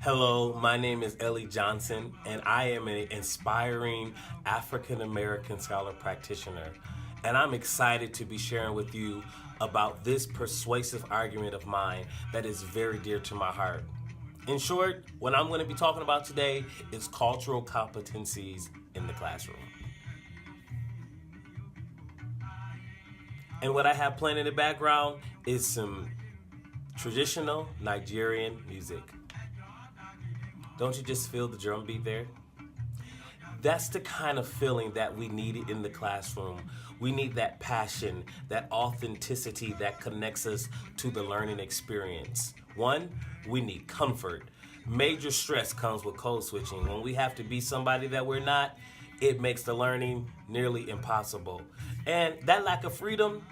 Hello, my name is Ellie Johnson, and I am an inspiring African American scholar practitioner. And I'm excited to be sharing with you about this persuasive argument of mine that is very dear to my heart. In short, what I'm going to be talking about today is cultural competencies in the classroom. And what I have playing in the background is some traditional Nigerian music. Don't you just feel the drum beat there? That's the kind of feeling that we needed in the classroom. We need that passion, that authenticity that connects us to the learning experience. One, we need comfort. Major stress comes with code switching. When we have to be somebody that we're not, it makes the learning nearly impossible. And that lack of freedom,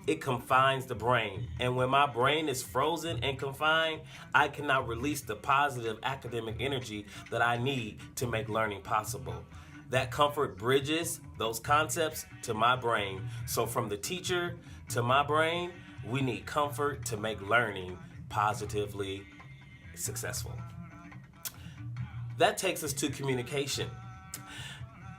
it confines the brain. And when my brain is frozen and confined, I cannot release the positive academic energy that I need to make learning possible. That comfort bridges those concepts to my brain. So from the teacher to my brain, we need comfort to make learning positively successful. That takes us to communication.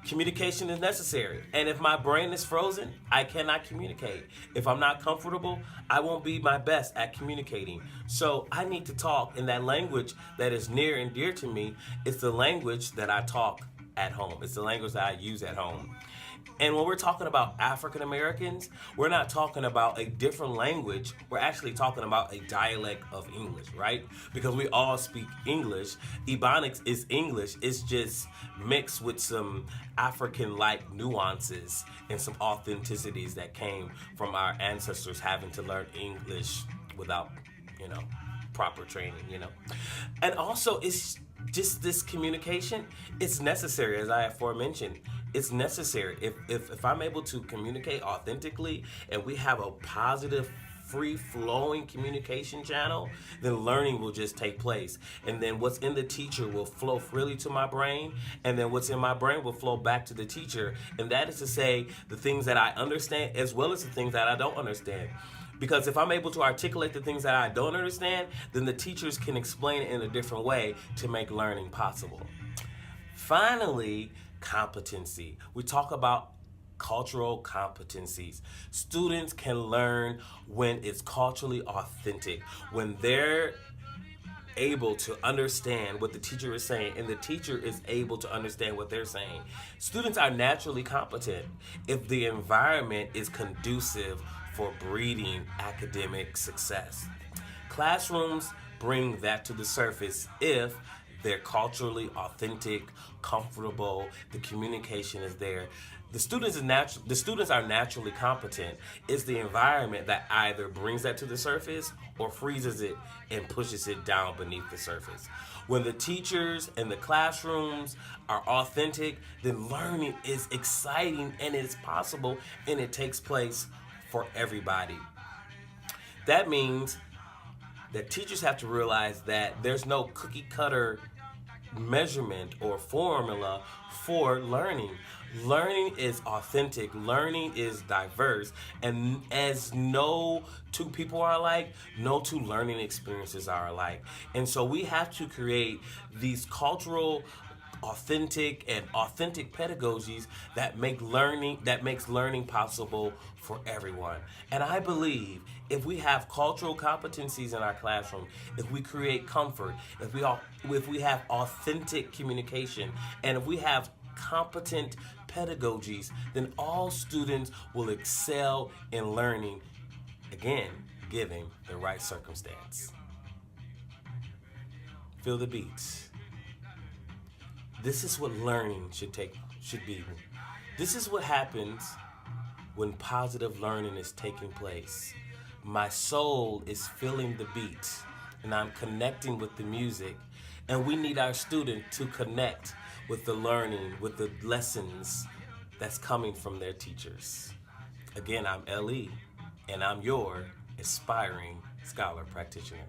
Communication is necessary. And if my brain is frozen, I cannot communicate. If I'm not comfortable, I won't be my best at communicating. So I need to talk in that language that is near and dear to me. It's the language that I talk at home. It's the language that I use at home. And when we're talking about African Americans, we're not talking about a different language. We're actually talking about a dialect of English, right? Because we all speak English. Ebonics is English. It's just mixed with some African-like nuances and some authenticities that came from our ancestors having to learn English without, proper training. And also, it's just this communication, it's necessary, as I aforementioned. It's necessary. If I'm able to communicate authentically and we have a positive, free-flowing communication channel, then learning will just take place. And then what's in the teacher will flow freely to my brain, and then what's in my brain will flow back to the teacher. And that is to say, the things that I understand as well as the things that I don't understand. Because if I'm able to articulate the things that I don't understand, then the teachers can explain it in a different way to make learning possible. Finally, competency. We talk about cultural competencies. Students can learn when it's culturally authentic, when they're able to understand what the teacher is saying and the teacher is able to understand what they're saying. Students are naturally competent if the environment is conducive for breeding academic success. Classrooms bring that to the surface if they're culturally authentic, comfortable, the communication is there. The students are naturally competent. It's the environment that either brings that to the surface or freezes it and pushes it down beneath the surface. When the teachers and the classrooms are authentic, then learning is exciting and it's possible and it takes place for everybody. That means that teachers have to realize that there's no cookie cutter measurement or formula for learning. Learning is authentic, learning is diverse, and as no two people are alike, no two learning experiences are alike. And so we have to create these cultural authentic pedagogies that makes learning possible for everyone. And I believe if we have cultural competencies in our classroom, if we create comfort, if we have authentic communication, and if we have competent pedagogies, then all students will excel in learning, again, given the right circumstance. Feel the beats. This is what learning should be. This is what happens when positive learning is taking place. My soul is feeling the beat, and I'm connecting with the music, and we need our student to connect with the learning, with the lessons that's coming from their teachers. Again, I'm L.E., and I'm your aspiring scholar practitioner.